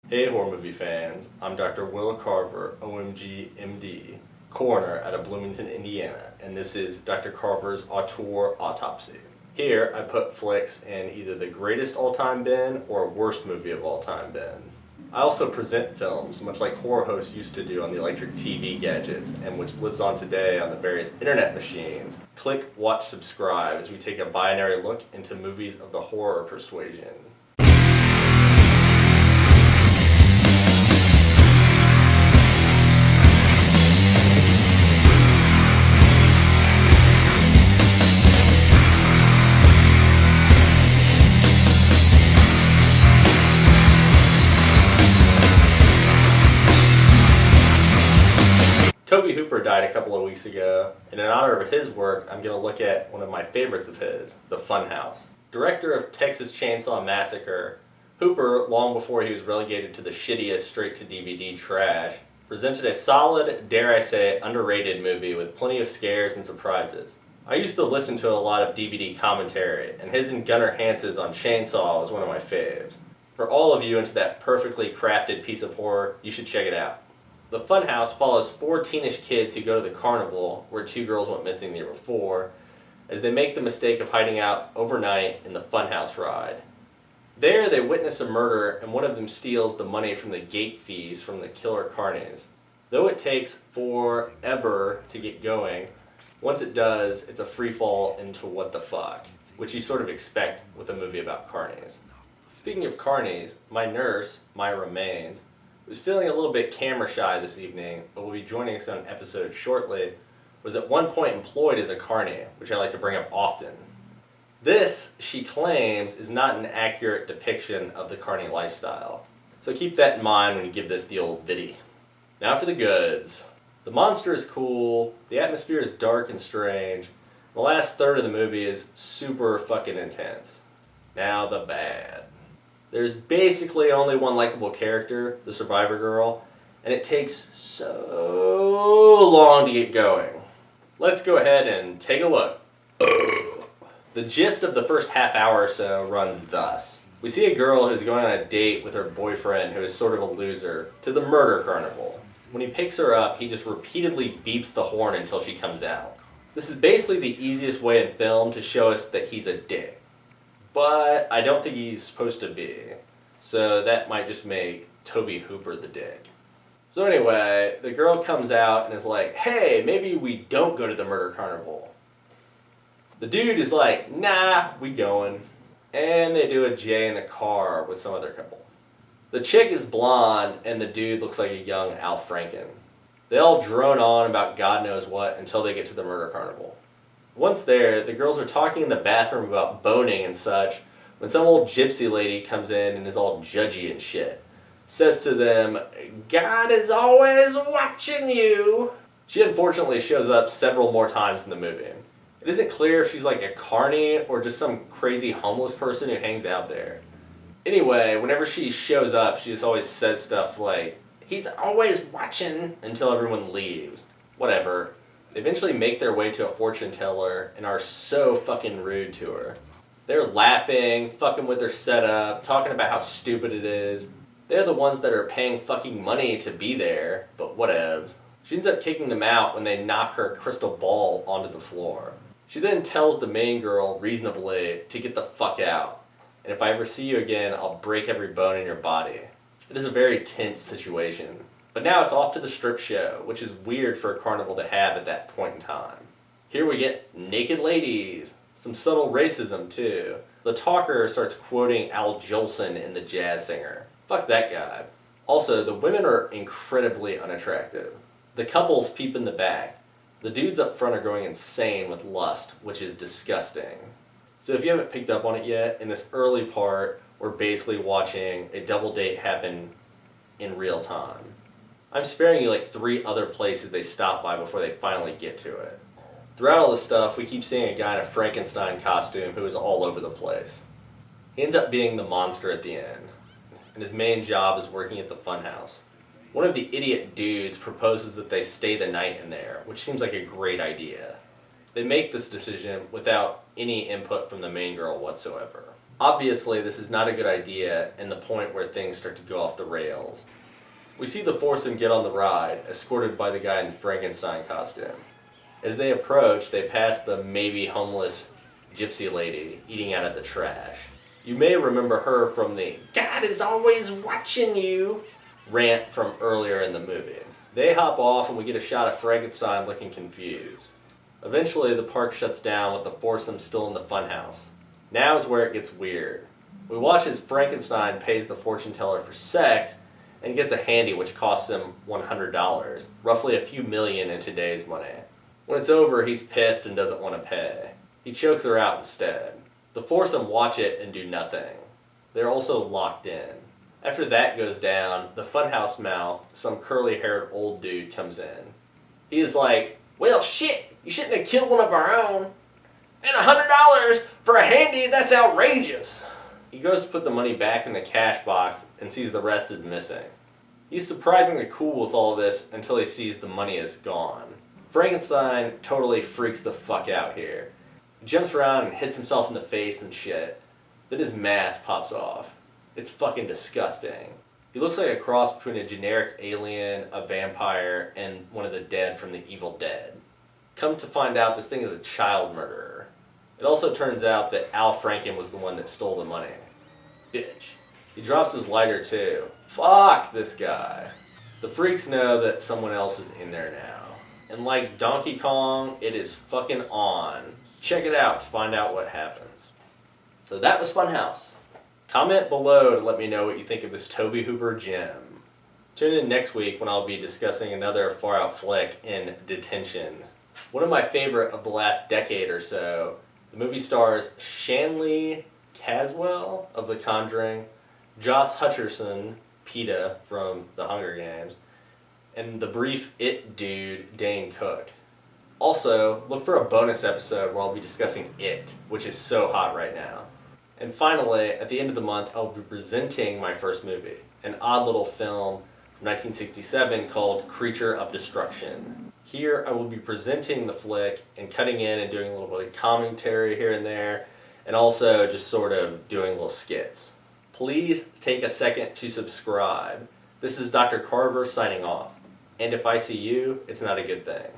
Hey horror movie fans, I'm Dr. Will Carver, OMG MD, coroner out of Bloomington, Indiana, and this is Dr. Carver's Auteur Autopsy. Here I put flicks in either the greatest all-time bin or worst movie of all time bin. I also present films, much like horror hosts used to do on the electric TV gadgets, and which lives on today on the various internet machines. Click, watch, subscribe as we take a binary look into movies of the horror persuasion. Tobe Hooper died a couple of weeks ago, and in honor of his work, I'm going to look at one of my favorites of his, the Funhouse. Director of Texas Chainsaw Massacre, Hooper, long before he was relegated to the shittiest straight-to-DVD trash, presented a solid, dare I say, underrated movie with plenty of scares and surprises. I used to listen to a lot of DVD commentary, and his and Gunnar Hansen's on Chainsaw was one of my faves. For all of you into that perfectly crafted piece of horror, you should check it out. The Funhouse follows four teenish kids who go to the carnival, where two girls went missing the year before, as they make the mistake of hiding out overnight in the Funhouse ride. There they witness a murder, and one of them steals the money from the gate fees from the killer carnies. Though it takes forever to get going, once it does, it's a free fall into what the fuck, which you sort of expect with a movie about carnies. Speaking of carnies, my nurse, Myra Maines, who's feeling a little bit camera shy this evening, but will be joining us on an episode shortly, was at one point employed as a carny, which I like to bring up often. This, she claims, is not an accurate depiction of the carny lifestyle. So keep that in mind when you give this the old viddy. Now for the goods. The monster is cool, the atmosphere is dark and strange, the last third of the movie is super fucking intense. Now the bad. There's basically only one likable character, the survivor girl, and it takes so long to get going. Let's go ahead and take a look. The gist of the first half hour or so runs thus. We see a girl who's going on a date with her boyfriend, who is sort of a loser, to the murder carnival. When he picks her up, he just repeatedly beeps the horn until she comes out. This is basically the easiest way in film to show us that he's a dick. But I don't think he's supposed to be, so that might just make Tobe Hooper the dick. So anyway, the girl comes out and is like, hey, maybe we don't go to the murder carnival. The dude is like, nah, we going. And they do a J in the car with some other couple. The chick is blonde and the dude looks like a young Al Franken. They all drone on about God knows what until they get to the murder carnival. Once there, the girls are talking in the bathroom about boning and such, when some old gypsy lady comes in and is all judgy and shit. Says to them, God is always watching you. She unfortunately shows up several more times in the movie. It isn't clear if she's like a carny or just some crazy homeless person who hangs out there. Anyway, whenever she shows up, she just always says stuff like, he's always watching, until everyone leaves. Whatever. They eventually make their way to a fortune teller and are so fucking rude to her. They're laughing, fucking with their setup, talking about how stupid it is. They're the ones that are paying fucking money to be there, but whatevs. She ends up kicking them out when they knock her crystal ball onto the floor. She then tells the main girl, reasonably, to get the fuck out. And if I ever see you again, I'll break every bone in your body. It is a very tense situation. But now it's off to the strip show, which is weird for a carnival to have at that point in time. Here we get naked ladies, some subtle racism too. The talker starts quoting Al Jolson in The Jazz Singer. Fuck that guy. Also, the women are incredibly unattractive. The couples peep in the back. The dudes up front are going insane with lust, which is disgusting. So if you haven't picked up on it yet, in this early part, we're basically watching a double date happen in real time. I'm sparing you like 3 other places they stop by before they finally get to it. Throughout all this stuff, we keep seeing a guy in a Frankenstein costume who is all over the place. He ends up being the monster at the end, and his main job is working at the Funhouse. One of the idiot dudes proposes that they stay the night in there, which seems like a great idea. They make this decision without any input from the main girl whatsoever. Obviously, this is not a good idea and the point where things start to go off the rails. We see the foursome get on the ride, escorted by the guy in the Frankenstein costume. As they approach, they pass the maybe homeless gypsy lady eating out of the trash. You may remember her from the "God is always watching you" rant from earlier in the movie. They hop off and we get a shot of Frankenstein looking confused. Eventually the park shuts down with the foursome still in the funhouse. Now is where it gets weird. We watch as Frankenstein pays the fortune teller for sex and gets a handy which costs him $100, roughly a few million in today's money. When it's over, he's pissed and doesn't want to pay. He chokes her out instead. The foursome watch it and do nothing. They're also locked in. After that goes down, the funhouse mouth, some curly-haired old dude, comes in. He is like, "Well, shit, you shouldn't have killed one of our own. And $100 for a handy, that's outrageous." He goes to put the money back in the cash box and sees the rest is missing. He's surprisingly cool with all this until he sees the money is gone. Frankenstein totally freaks the fuck out here. He jumps around and hits himself in the face and shit. Then his mask pops off. It's fucking disgusting. He looks like a cross between a generic alien, a vampire, and one of the dead from the Evil Dead. Come to find out, this thing is a child murderer. It also turns out that Al Franken was the one that stole the money. Bitch. He drops his lighter too. Fuck this guy. The freaks know that someone else is in there now. And like Donkey Kong, it is fucking on. Check it out to find out what happens. So that was Funhouse. Comment below to let me know what you think of this Tobe Hooper gem. Tune in next week when I'll be discussing another far out flick in Detention. One of my favorite of the last decade or so. The movie stars Shanley Caswell of The Conjuring, Josh Hutcherson, PETA from The Hunger Games, and the brief It dude, Dane Cook. Also, look for a bonus episode where I'll be discussing It, which is so hot right now. And finally, at the end of the month, I'll be presenting my first movie, an odd little film from 1967 called Creature of Destruction. Here, I will be presenting the flick and cutting in and doing a little bit of commentary here and there, and also just sort of doing little skits. Please take a second to subscribe. This is Dr. Carver signing off. And if I see you, it's not a good thing.